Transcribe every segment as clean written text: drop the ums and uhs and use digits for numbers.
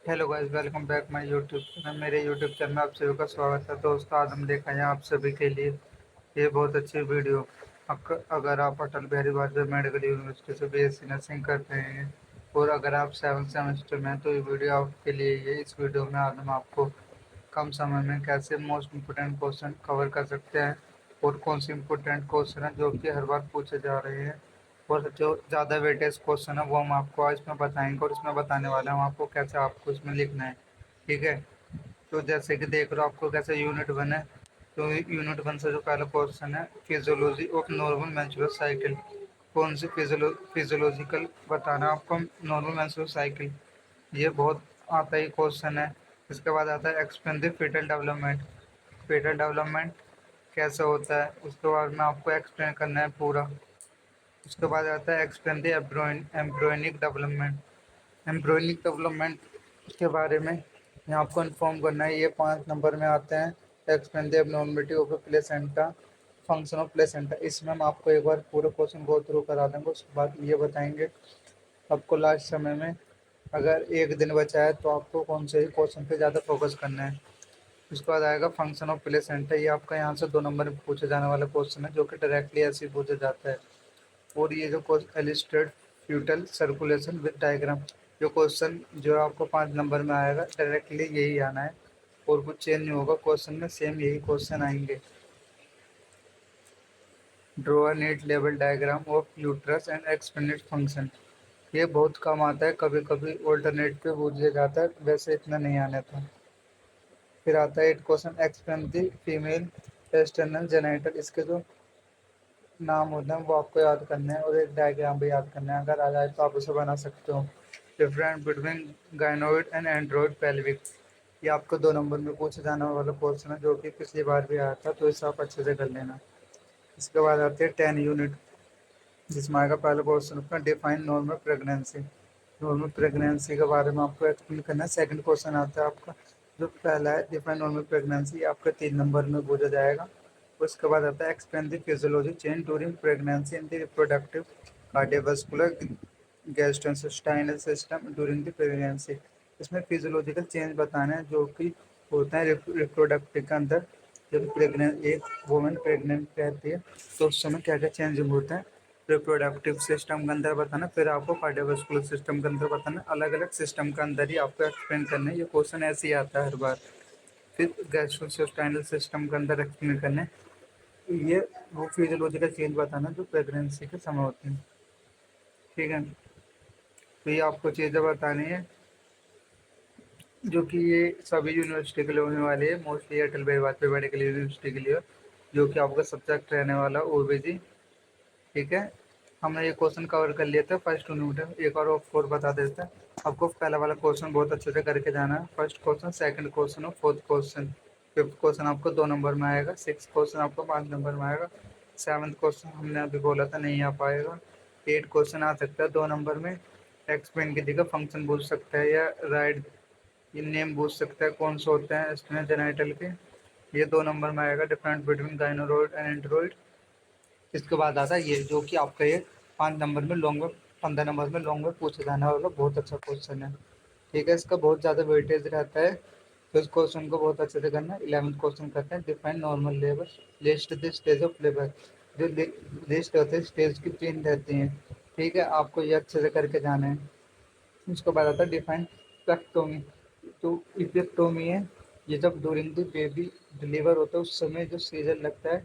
Hello guys, welcome back my YouTube channel. मेरे YouTube channel में आप सभी का स्वागत है। दोस्तों, आज हम लेकर आए हैं आप सभी के लिए ये बहुत अच्छी वीडियो। अगर आप अटल बिहारी वाजपेयी मेडिकल यूनिवर्सिटी से बीएससी नर्सिंग कर रहे हैं और अगर आप 7th सेमेस्टर में हैं, तो ये वीडियो आपके लिए ये इस वीडियो में आज हम आपको कम समय में कैसे मोस्ट इम्पोर्टेंट क्वेश्चन कवर कर सकते हैं और कौन से इम्पोर्टेंट क्वेश्चन हैं जो कि हर बार पूछे जा रहे हैं और जो ज़्यादा वेटेज क्वेश्चन है वो हम आपको आज इसमें बताएंगे और इसमें बताने वाले हैं हम आपको कैसे आपको इसमें लिखना है। ठीक है, तो जैसे कि देख रहे हो आपको कैसे यूनिट वन है। तो यूनिट वन से जो पहला क्वेश्चन है, physiology of normal menstrual cycle. कौन सी फिजियोलॉजिकल बताना है आपको नॉर्मल मेंस्ट्रुअल साइकिल, ये बहुत आता ही क्वेश्चन है। इसके बाद आता है explain the fetal development. Fetal development कैसे होता है उसके बाद में आपको एक्सप्लेन करना है पूरा। उसके बाद आता है explain the embryonic development. Embryonic development के बारे में यहाँ आपको इन्फॉर्म करना है। ये 5 नंबर में आते हैं। Explain the abnormality of placenta, function of placenta. इसमें हम आपको एक बार पूरा क्वेश्चन गो थ्रू करा देंगे, उसके बाद ये बताएंगे आपको लास्ट समय में अगर एक दिन बचा है तो आपको कौन से ही क्वेश्चन पे ज़्यादा फोकस करना है। उसके बाद आएगा फंक्शन ऑफ प्लेसेंटा। ये आपका यहाँ से 2 नंबर में पूछे जाने वाला क्वेश्चन है जो कि डायरेक्टली ऐसे ही पूछा जाता है। और ये जो एलिस्ट्रेट फ्यूटल सर्कुलेशन विद डायग्राम, जो क्वेश्चन जो आपको 5 नंबर में आएगा डायरेक्टली यही आना है और कुछ चेंज नहीं होगा क्वेश्चन में, सेम यही क्वेश्चन आएंगे। Draw a neat level diagram of uterus and explain its function. ये बहुत कम आता है, कभी कभी ऑल्टरनेट पे पूछ लिया जाता है, वैसे इतना नहीं आने था। फिर आता है 8 question, explain the female external genital. इसके जो नाम होते हैं वो आपको याद करना है और एक डायग्राम भी याद करना है। अगर आ जाए तो आप उसे बना सकते हो। Difference between gynoid and android pelvic, ये आपको 2 नंबर में पूछे जाने वाला क्वेश्चन है जो कि पिछली बार भी आया था, तो इसे आप अच्छे से कर लेना। इसके बाद आते हैं 10 यूनिट, जिसमें आएगा पहला क्वेश्चन अपना define normal pregnancy. Normal pregnancy के बारे में आपको एक्सप्लेन करना है। सेकंड क्वेश्चन आता है आपका जो पहला है डिफाइन नॉर्मल प्रेगनेंसी, आपका 3 नंबर में पूछा जाएगा। उसके बाद आता है explain the physiology change during pregnancy and the reproductive cardiovascular gastrointestinal system during the pregnancy. इसमें फिजियोलॉजिकल चेंज बताना है जो कि होता है रिप्रोडक्टिव के अंदर। जब प्रेगनेंट एक वुमेन प्रेगनेंट रहती है तो उस समय क्या क्या चेंज होता है रिप्रोडक्टिव सिस्टम के अंदर बताना, फिर आपको कार्डियोवास्कुलर सिस्टम के अंदर बताना। अलग अलग सिस्टम के अंदर ही आपको एक्सप्लेन करना है। ये क्वेश्चन ऐसे ही आता है हर बार। फिर गैस्ट्रोइंटेस्टाइनल सिस्टम के अंदर एक्सप्लेन करना है। ये वो फिजियोलॉजिकल चेंज बताना जो प्रेगनेंसी के समय होते हैं। ठीक है, तो ये आपको चीज़ें बतानी है जो कि ये सभी यूनिवर्सिटी के लिए होने वाली है। Mostly Atal Bihari Vajpayee medical university के लिए, जो कि आपका सब्जेक्ट रहने वाला ओबीजी। ठीक है, हमने ये क्वेश्चन कवर कर लिया था फर्स्ट यूनिट में। एक और बता देते हैं आपको। पहला वाला क्वेश्चन बहुत अच्छे से करके जाना है। फर्स्ट क्वेश्चन, सेकंड क्वेश्चन और फोर्थ क्वेश्चन। फिफ्थ क्वेश्चन आपको 2 नंबर में आएगा। सिक्स क्वेश्चन आपको 5 नंबर में आएगा। सेवन्थ क्वेश्चन हमने अभी बोला था नहीं आ पाएगा। 8 क्वेश्चन आ सकता है 2 नंबर में। एक्सप्लेन की जगह फंक्शन पूछ सकता है या राइट ये नेम पूछ सकता है कौन से होते हैं स्टेनल जेनाइटल के। ये 2 नंबर में आएगा। Difference between gynecoid and android. इसके बाद आता है ये जो कि आपका ये 5 नंबर में लॉन्ग में 15 नंबर में लॉन्ग में पूछे जाने वाला बहुत अच्छा क्वेश्चन है। ठीक है, इसका बहुत ज़्यादा वेटेज रहता है, तो इस क्वेश्चन को बहुत अच्छे से करना है। 11th क्वेश्चन करते हैं define normal labour, list the stage of labour. जो लिस्ट होते हैं स्टेज की 3 रहती हैं। ठीक है, आपको ये अच्छे से करके जाना है। उसके बाद आता है डिफाइन इपेक्टोमी। तो इपेक्टोमी है ये जब ड्यूरिंग द बेबी डिलीवर होता है उस समय जो सीजर लगता है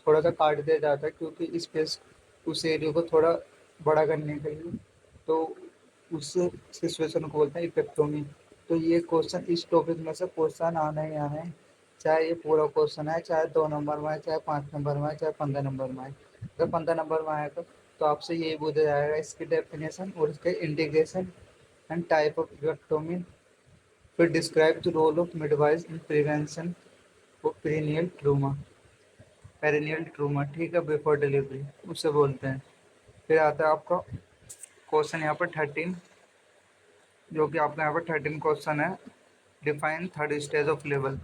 थोड़ा सा काट दिया जाता है, क्योंकि स्पेस उस एरिया को थोड़ा बड़ा करने के लिए, तो उस सिचुएशन को बोलते हैं इपेक्टोमी। तो ये क्वेश्चन इस टॉपिक में से क्वेश्चन आना ही आना है, चाहे ये पूरा क्वेश्चन है, चाहे 2 नंबर में आए, चाहे 5 नंबर में आए, चाहे 15 नंबर में आए। अगर 15 नंबर में आएगा तो आपसे यही पूछा जाएगा इसकी डेफिनेशन और इसके integration and type of episiotomy. फिर describe the role of midwives in prevention of perineal trauma. Perineal trauma, ठीक है, बिफोर डिलीवरी उसे बोलते हैं। फिर आता है आपका क्वेश्चन यहाँ पर 13, जो कि आपका यहाँ पर 13 क्वेश्चन है। Define third stage of labour.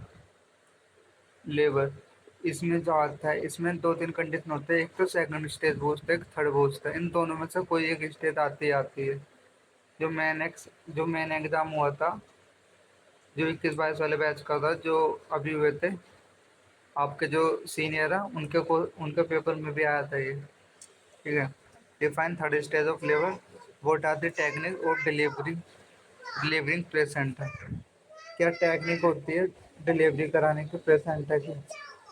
इसमें जो आता है इसमें 2-3 कंडीशन होते हैं, एक तो सेकंड स्टेज पूछते हैं, एक थर्ड पूछता है। इन दोनों में से कोई एक स्टेज आती ही आती है। जो मेन एग्जाम हुआ था जो 21-22 वाले बैच का था, जो अभी हुए थे आपके जो सीनियर है, उनके पेपर में भी आया था ये। ठीक है। Define third stage of labour, what are the technique of delivering placenta. क्या टेक्निक होती है डिलीवरी कराने की प्लेसेंटा की।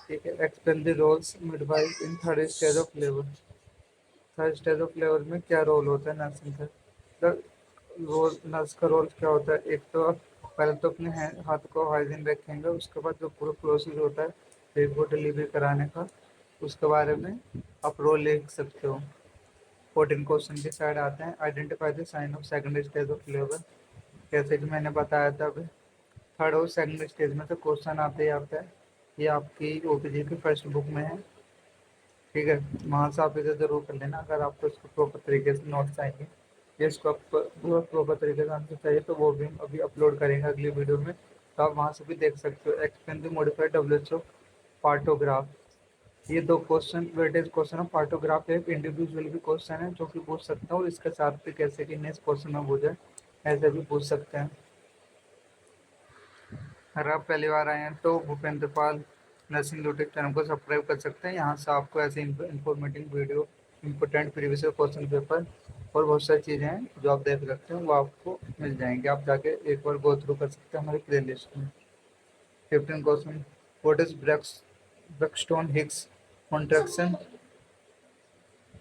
ठीक है। Explain the roles midwife in third stage of labour. Third stage of labour में क्या रोल होता है नर्सिंग का। द रोल, नर्स का रोल क्या होता है। एक तो पहले तो अपने हाथ को हाइजीन रखेंगे, उसके बाद जो पूरा प्रोसेस होता है बेबी को डिलीवरी कराने का, उसके बारे में आप रोल लिख सकते हो। 14 क्वेश्चन के साइड आते हैं। Identify the sign of second stage of labour. जैसे कि मैंने बताया था अभी, थर्ड और सेकंड स्टेज में तो क्वेश्चन आते ही आता है। ये आपकी ओपीजी की फर्स्ट बुक में है। ठीक है। वहाँ से आप इसे जरूर कर लेना अगर आपको इसको प्रॉपर तरीके से नोट चाहिए, या इसको आप पूरा प्रॉपर तरीके से आंसर चाहिए, तो वो भी हम अभी अपलोड करेंगे अगली वीडियो में, तो आप वहाँ से भी देख सकते हो। Explain the modified WHO partograph. ये दो क्वेश्चन वेटेज क्वेश्चन है। पार्टोग्राफ एक इंडिविजुअल भी क्वेश्चन है जो कि पूछ सकता है, और इसके साथ भी कैसे कि नेक्स्ट क्वेश्चन में हो जाए ऐसे भी पूछ सकते हैं। अगर आप पहली बार आए हैं तो भूपेंद्र पाल नर्सिंग यूट्यूब चैनल को सब्सक्राइब कर सकते हैं। यहाँ से आपको ऐसे informative video, important previous question paper और बहुत सारी चीज़ें हैं जो आप देख सकते हैं, वो आपको मिल जाएंगे। आप जाके एक बार गो थ्रू कर सकते हैं हमारी प्ले लिस्ट में। 15 question. What is Braxton Hicks contraction.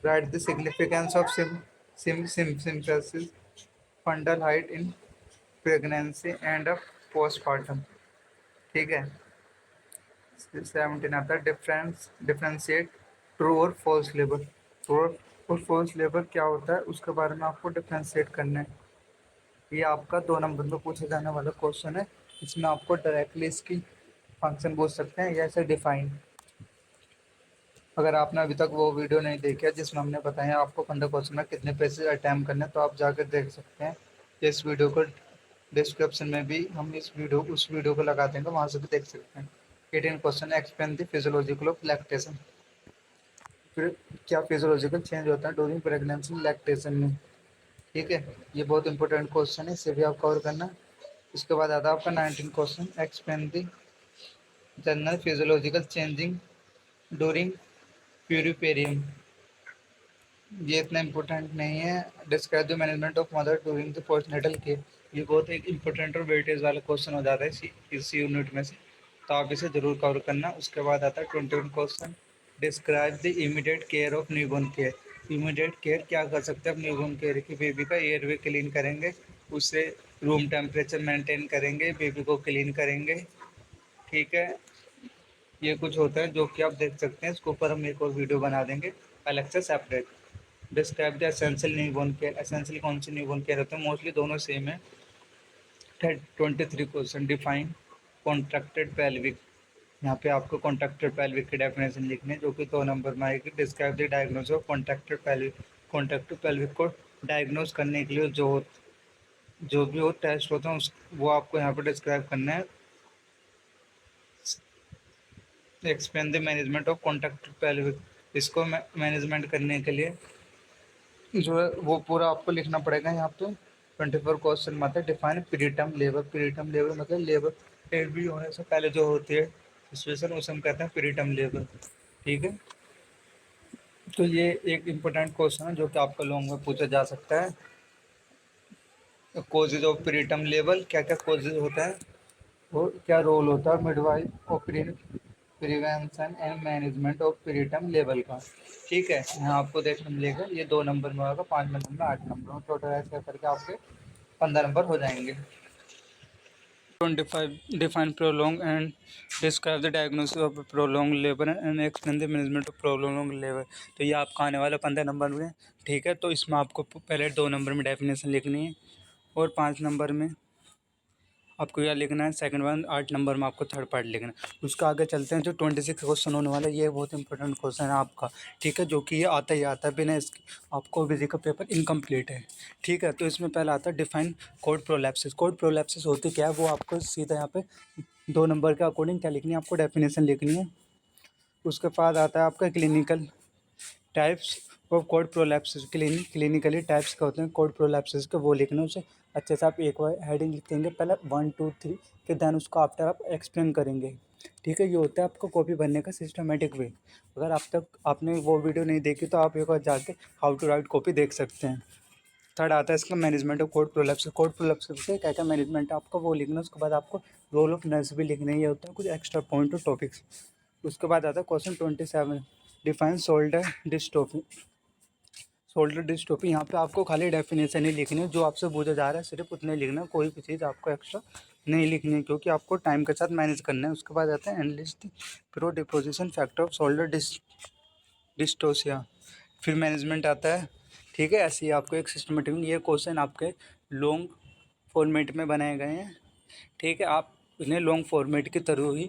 Write the significance of symphysis fundal height in pregnancy and postpartum. ठीक है। 17 आता है डिफ्रेंशिएट ट्रू और फॉल्स लेबर। ट्रू और फॉल्स लेबर क्या होता है उसके बारे में आपको डिफ्रेंशिएट करना है। ये आपका 2 नंबर में पूछा जाने वाला क्वेश्चन है। इसमें आपको डायरेक्टली इसकी फंक्शन पूछ सकते हैं या ऐसे डिफाइन। अगर आपने अभी तक वो वीडियो नहीं देखी है जिसमें हमने बताया आपको 15 क्वेश्चन में कितने पैसे अटैम्प्ट करने, तो आप जाकर देख सकते हैं। इस वीडियो को डिस्क्रिप्शन में भी हम उस वीडियो को लगा देंगे, वहाँ से भी देख सकते हैं। 18 question. Explain the physiological of lactation. फिर क्या फिजियोलॉजिकल चेंज होता है ड्यूरिंग प्रेगनेंसी लैक्टेशन में। ठीक है। ये बहुत इंपॉर्टेंट क्वेश्चन है, इसे भी आप कवर करना। उसके बाद आता है आपका 19 question. Explain the general physiological changing during puerperium. ये इतना इम्पोर्टेंट नहीं है। Describe the management of mother during the postnatal care. ये बहुत एक इम्पोर्टेंट और वेटेज वाला क्वेश्चन हो जाता है इस यूनिट में से, तो आप इसे जरूर कवर करना। उसके बाद आता है 21 question. Describe the immediate care of newborn care. Immediate care क्या कर सकते हैं आप न्यूबॉर्न केयर की। बेबी का एयरवे क्लीन करेंगे, उससे रूम टेम्परेचर मेंटेन करेंगे, बेबी को क्लीन करेंगे। ठीक है। ये कुछ होता है जो कि आप देख सकते हैं। इसके ऊपर हम एक और वीडियो बना देंगे अलग से separate. Describe the essential newborn care. Essential कौन सी न्यूबॉर्न केयर होते हैं, मोस्टली दोनों सेम है। 23 क्वेश्चन। Define contracted pelvic. यहाँ पे आपको कॉन्ट्रैक्टेड पेल्विक की डेफिनेशन लिखनी है जो कि 2 नंबर में आएगी। Describe the diagnosis of contracted pelvic. Contracted pelvic को डायग्नोज करने के लिए जो भी वो टेस्ट होते हैं वो आपको यहाँ पे डिस्क्राइब करना है। Explain the management of contracted pelvic. इसको मैनेजमेंट करने के लिए जो है वो पूरा आपको लिखना पड़ेगा यहाँ पे। 24 क्वेश्चन में आता है define preterm labour. Preterm labour मतलब लेबर डिलीवरी होने से पहले जो होती है सिचुएशन, उसे हम कहते हैं प्रीटर्म लेबर। ठीक है। तो ये एक इम्पोर्टेंट क्वेश्चन है जो कि आपका लॉन्ग में पूछा जा सकता है। कोजेज ऑफ प्रीटर्म लेबर, क्या क्या कोजेज होता है, वो क्या रोल होता है मिडवाइफ और prevention and management of preterm level का। ठीक है। यहाँ आपको देखने मिलेगा ये 2 नंबर में होगा, 5 नंबर में, 8 नंबर में, टोटल ऐसे करके आपके 15 नंबर हो जाएंगे। 25 define prolong and describe the diagnosis of prolong labour and explain the management of prolong labour. तो ये आपका आने वाला 15 नंबर में। ठीक है। तो इसमें आपको पहले 2 नंबर में डेफिनेशन लिखनी है, और 5 नंबर में आपको क्या लिखना है सेकंड वन, 8 नंबर में आपको थर्ड पार्ट लिखना है। उसका आगे चलते हैं। जो 26 क्वेश्चन होने वाला है ये बहुत इंपॉर्टेंट क्वेश्चन है आपका। ठीक है। जो कि ये आता ही आता है, बिना इसके आपको बिजी का पेपर इनकम्प्लीट है। ठीक है। तो इसमें पहला आता है डिफाइन कोड प्रोलैप्सिस। कोड प्रोलैप्सिस होती क्या है वो आपको सीधा यहाँ पे 2 नंबर के अकॉर्डिंग क्या लिखनी है, आपको डेफिनेशन लिखनी है। उसके बाद आता है आपका clinical types of cord prolapsis. Clinically types का होते हैं कोड प्रोलैप्सिस के, वो लिखना है। उसे अच्छे से आप एक बार हेडिंग लिखेंगे पहले 1 2 3, फिर देन उसको आफ्टर आप एक्सप्लेन करेंगे। ठीक है, ये होता है आपको कॉपी भरने का सिस्टमेटिक वे। अगर आप तक आपने वो वीडियो नहीं देखी तो आप एक बार जाके हाउ टू राइट कॉपी देख सकते हैं। थर्ड आता है इसका management of code prolapse. Code prolapse से क्या क्या मैनेजमेंट आपका वो लिखना है, उसके बाद आपको रोल ऑफ नर्स भी लिखना है। ये होता है कुछ एक्स्ट्रा पॉइंट और टॉपिक्स। उसके बाद आता है question 27, define shoulder dystrophy. Shoulder dystrophy, यहाँ पे आपको खाली डेफिनेशन ही लिखनी है, जो आपसे पूछा जा रहा है सिर्फ उतने लिखना है, कोई भी चीज़ आपको एक्स्ट्रा नहीं लिखनी है, क्योंकि आपको टाइम के साथ मैनेज करना है। उसके बाद आता है analyst pro deposition factor off shoulder dystocia. फिर मैनेजमेंट आता है। ठीक है, ऐसे ही आपको एक सिस्टमेटिक, ये क्वेश्चन आपके लॉन्ग फॉर्मेट में बनाए गए हैं। ठीक है, आप इन्हें लॉन्ग फॉर्मेट की तरह ही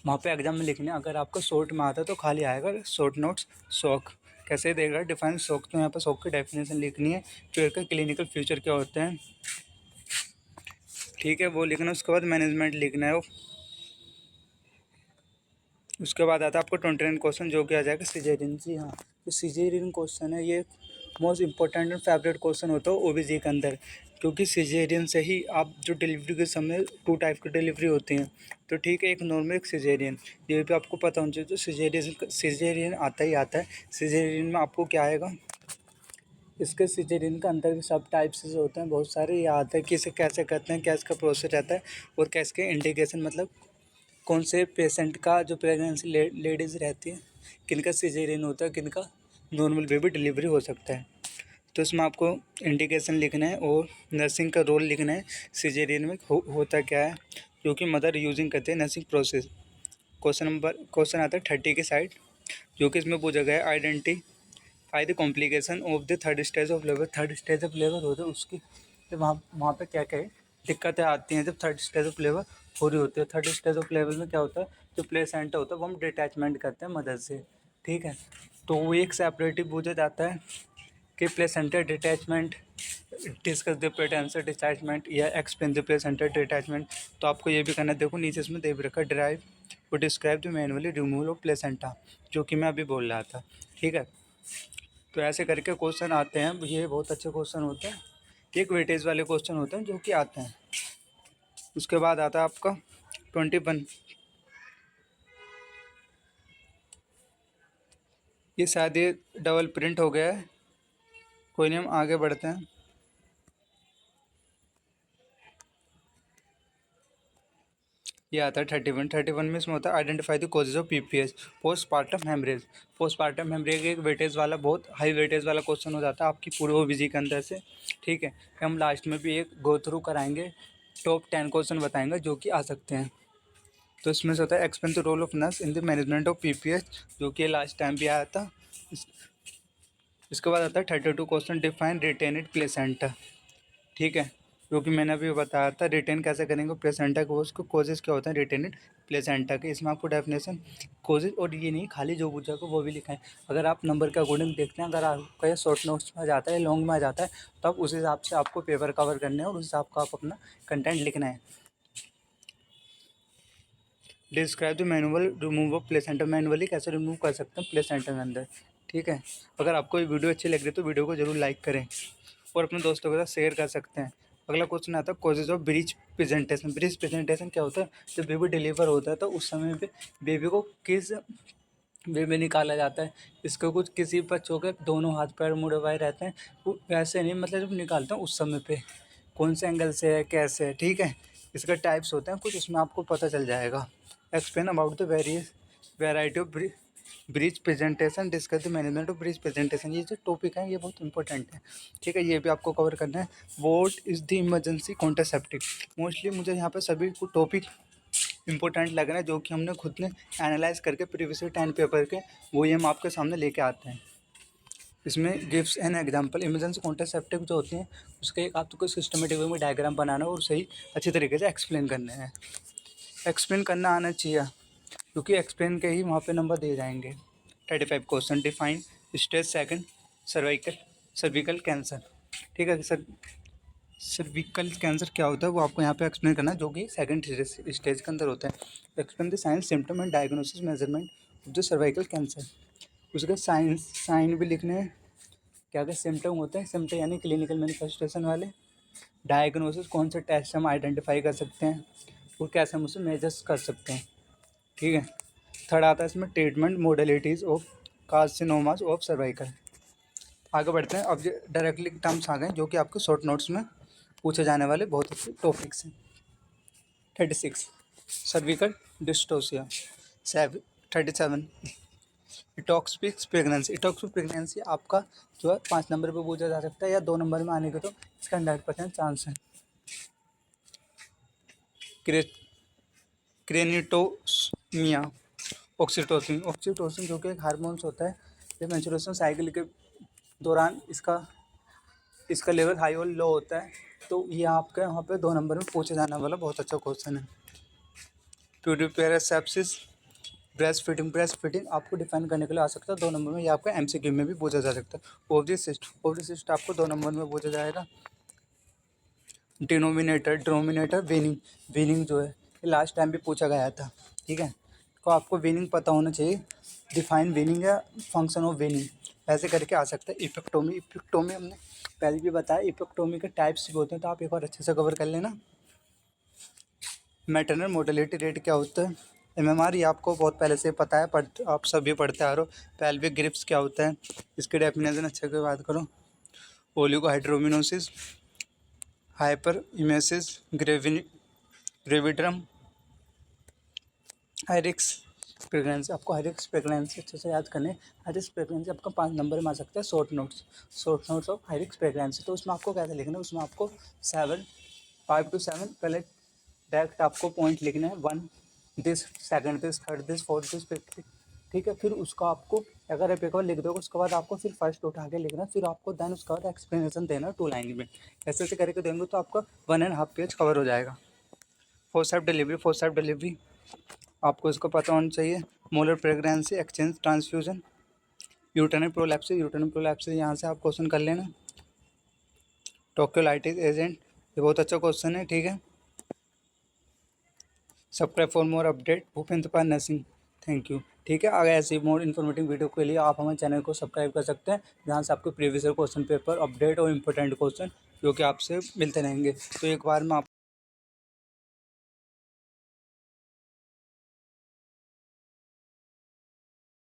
वहाँ पे एग्जाम में लिखने हैं। अगर आपको शॉर्ट में आता है तो खाली आएगा शॉर्ट नोट्स शॉक। कैसे देगा डिफाइन शॉक, तो यहाँ पर शॉक की डेफिनेशन लिखनी है, फिर इसका क्लिनिकल फ्यूचर क्या होते हैं। ठीक है, वो लिखना है। उसके बाद मैनेजमेंट लिखना है वो। उसके बाद आता है आपको 29 क्वेश्चन, जो कि आ जाएगा सिजेरियन। जी हाँ, जो सिजेरियन क्वेश्चन है ये most important and favourite question होता है ओबीजी के अंदर, क्योंकि सिजेरियन से ही आप जो डिलीवरी के समय 2 टाइप की डिलीवरी होती हैं। तो ठीक है, एक नॉर्मल एक सिजेरियन, ये भी आपको पता होना चाहिए। जो सिजेरियन आता ही आता है। सिजेरियन में आपको क्या आएगा, इसके सिजेरियन के अंदर भी सब टाइप्स होते हैं बहुत सारे। ये आता है कि इसे कैसे करते हैं, क्या इसका प्रोसेस रहता है, और क्या इसके इंडिकेशन, मतलब कौन से पेशेंट का जो प्रेगनेंसी लेडीज़ रहती है, किनका सिजेरियन होता है, किनका नॉर्मल बेबी डिलीवरी हो सकता है। तो इसमें आपको इंडिकेशन लिखना है और नर्सिंग का रोल लिखना है। सिजेरियन में होता क्या है, जो कि मदर यूजिंग करते हैं नर्सिंग प्रोसेस। क्वेश्चन आता है 30 की साइड, जो कि इसमें पूछा गया है identify the complication of the third stage of labour. Third stage of labour होता है उसकी, तो वहाँ पे क्या क्या है दिक्कतें आती हैं जब थर्ड स्टेज ऑफ लेबर हो रही होती है। थर्ड स्टेज ऑफ लेबर में क्या होता है, जो प्लेसेंटा होता है वो हम डिटैचमेंट करते हैं मदर से। ठीक है, तो वो एक सेपरेट ही पूछा जाता है कि placenta detachment, discuss the placenta detachment या एक्सप्लेन द प्लेसेंटा डिटैचमेंट। तो आपको ये भी करना है। देखो नीचे इसमें दे भी रखा ड्राइव और describe the manually removal of placenta, जो कि मैं अभी बोल रहा था। ठीक है, तो ऐसे करके क्वेश्चन आते हैं, ये बहुत अच्छे क्वेश्चन होते हैं। एक वेटेज वाले क्वेश्चन होते हैं जो कि आते हैं। उसके बाद आता है आपका 21, ये शायद ये डबल प्रिंट हो गया है, कोई नहीं, हम आगे बढ़ते हैं। ये आता है 31 में। इसमें होता है identify the causes of PPS, postpartum haemorrhage. Postpartum haemorrhage एक वेटेज वाला, बहुत हाई वेटेज वाला क्वेश्चन हो जाता है आपकी पूरे ओबीजी के अंदर से। ठीक है, हम लास्ट में भी एक गो थ्रू कराएंगे, टॉप 10 क्वेश्चन बताएंगे जो कि आ सकते हैं। तो इसमें से होता है explain the role of nurse in the management of PPS, जो कि लास्ट टाइम भी आया था। इसके बाद आता है 32 क्वेश्चन, डिफाइन रिटेनेड प्लेसेंटा। ठीक है, जो कि मैंने अभी बताया था रिटेन कैसे करेंगे प्लेसेंटा को, उसको कोजेस क्या होते हैं रिटेनेड प्लेसेंटा के। इसमें आपको डेफिनेशन कोजेस, और ये नहीं खाली जो पूछा को वो भी लिखा है। अगर आप नंबर के अकॉर्डिंग देखते हैं, अगर आपका ये शॉर्ट नोट्स में आ जाता है, लॉन्ग में आ जाता है, तो आप उस हिसाब से आपको पेपर कवर करने हैं और उस हिसाब का आप अपना कंटेंट लिखना है। Describe the manual remove of placenta, manually कैसे रिमूव कर सकते हैं प्लेसेंटा के अंदर। ठीक है, अगर आपको ये वीडियो अच्छी लग रही है तो वीडियो को जरूर लाइक करें और अपने दोस्तों के साथ शेयर कर सकते हैं। अगला क्वेश्चन आता है causes of breech presentation. Breech presentation क्या होता है, जब बेबी डिलीवर होता है तो उस समय पे बेबी को किस वे में निकाला जाता है। इसको कुछ किसी बच्चों के दोनों हाथ पैर मुड़े हुए रहते हैं, वो वैसे नहीं, मतलब जब निकालते हैं उस समय पे कौन से एंगल से है, कैसे है। ठीक है, इसके टाइप्स होते हैं कुछ, इसमें आपको पता चल जाएगा। Explain about the various variety of bridge presentation, discuss the management of bridge presentation. ये जो टॉपिक है ये बहुत इंपॉर्टेंट है। ठीक है, ये भी आपको कवर करना है। What is the emergency contraceptive. Mostly मुझे यहाँ पर सभी टॉपिक इंपॉर्टेंट लग रहा है, जो कि हमने खुद ने एनालाइज करके प्रीवियस 10 पेपर के, वही हम आपके सामने लेके आते हैं। इसमें gives an example, emergency contraceptive जो होती हैं उसके एक आपको सिस्टमेटिक वे में डायग्राम बनाना और सही अच्छी तरीके से एक्सप्लेन करना है। एक्सप्लेन करना आना चाहिए, क्योंकि एक्सप्लेन के ही वहाँ पे नंबर दिए जाएंगे। 35 question, define stage second cervical cancer. ठीक है सर, सर्विकल कैंसर क्या होता है वो आपको यहाँ पे एक्सप्लेन करना है, जो कि सेकंड स्टेज के अंदर होता है। Explain the signs symptom and diagnosis measurement of the cervical cancer. उसके साइन भी लिखने हैं, क्या क्या सिम्टम होते हैं, सिम्टम यानी क्लिनिकल मैनिफेस्टेशन वाले, डायग्नोसिस, कौन से टेस्ट से हम आइडेंटिफाई कर सकते हैं और कैसे हम उसे मेजर्स कर सकते हैं, ठीक है। थर्ड आता है इसमें treatment modalities of carcinomas of cervical. आगे बढ़ते हैं। अब ये डायरेक्टली टर्म्स आ गए जो कि आपके शॉर्ट नोट्स में पूछे जाने वाले बहुत अच्छे टॉपिक्स हैं। 36 सर्विकल डिस्टोसिया। 37 इटॉक्सिक प्रेगनेंसी। इटॉक्सिक प्रेगनेंसी आपका जो है 5 नंबर पे पूछा जा सकता है या 2 नंबर में आने के तो इसका 100% चांस है। क्रेनिटोसमिया। ऑक्सीटोसिन। ऑक्सीटोसिन जो कि एक हार्मोन्स होता है, ये मेंस्ट्रुएशन साइकिल के दौरान इसका लेवल हाई और लो होता है, तो ये आपके यहाँ पे 2 नंबर में पूछे जाने वाला बहुत अच्छा क्वेश्चन है। प्यूरिपेरासेप्सिस ब्रेस्ट फीडिंग आपको डिफाइन करने के लिए आ सकता है 2 नंबर में, ये आपका एमसीक्यू में भी पूछा जा सकता है। ओवरी सिस्ट आपको 2 नंबर में पूछा जाएगा। डिनोमिनेटर वीनिंग जो है ये लास्ट टाइम भी पूछा गया था, ठीक है। तो आपको वीनिंग पता होना चाहिए, डिफाइन वीनिंग या फंक्शन ऑफ वीनिंग ऐसे करके आ सकता है। इपेक्टोमी हमने पहले भी बताया, इपेक्टोमी के टाइप्स भी होते हैं, तो आप एक बार अच्छे से कवर कर लेना। मैटरनल मोर्टेलिटी रेट क्या होता है, एमएमआर, ये आपको बहुत पहले से पता है, आप सभी पढ़ते आ रहे हो। पेल्विक ग्रिप्स क्या होता है, इसके डेफिनेशन अच्छे से बात करो। ओलिगोहाइड्रोमिनोसिस, हाइपर इमेसिस ग्रेविड्रम, हाइरिक्स प्रेगनेंसी। आपको हाइरिक्स प्रेगनेंसी अच्छे से याद करने। हाइरिक्स प्रेगनेंसी आपका 5 नंबर में आ सकता है। शॉर्ट नोट्स ऑफ हाइरिक्स प्रेगनेंसी, तो उसमें आपको कैसे लिखना है, उसमें आपको 5 to 7 पहले डायरेक्ट आपको पॉइंट लिखना है, 1 this, second this, third this, fourth this, fifth, ठीक है। फिर उसका आपको अगर आप एक बार लिख दोगे उसके बाद आपको फिर फर्स्ट उठा के लिखना, फिर आपको देन उसका बाद एक्सप्लेनेशन देना 2 लाइन में। ऐसे ऐसे करके देंगे तो आपका 1.5 पेज कवर हो जाएगा। फोर्सेप्स डिलीवरी आपको इसको पता होना चाहिए। मोलर प्रेगनेंसी, एक्सचेंज ट्रांसफ्यूजन, यूटेरनल प्रोलैप्सिस यहाँ से आप क्वेश्चन कर लेना। टोक्योलाइटिस एजेंट, ये बहुत अच्छा क्वेश्चन है, ठीक है। Subscribe for more update. Bhupendra Pal nursing, thank you, ठीक है। अगर ऐसी मोर इन्फॉर्मेटिव वीडियो के लिए आप हमारे चैनल को सब्सक्राइब कर सकते हैं, जहाँ से आपको previous year question paper update और इम्पोर्टेंट क्वेश्चन जो कि आपसे मिलते रहेंगे। तो एक बार मैं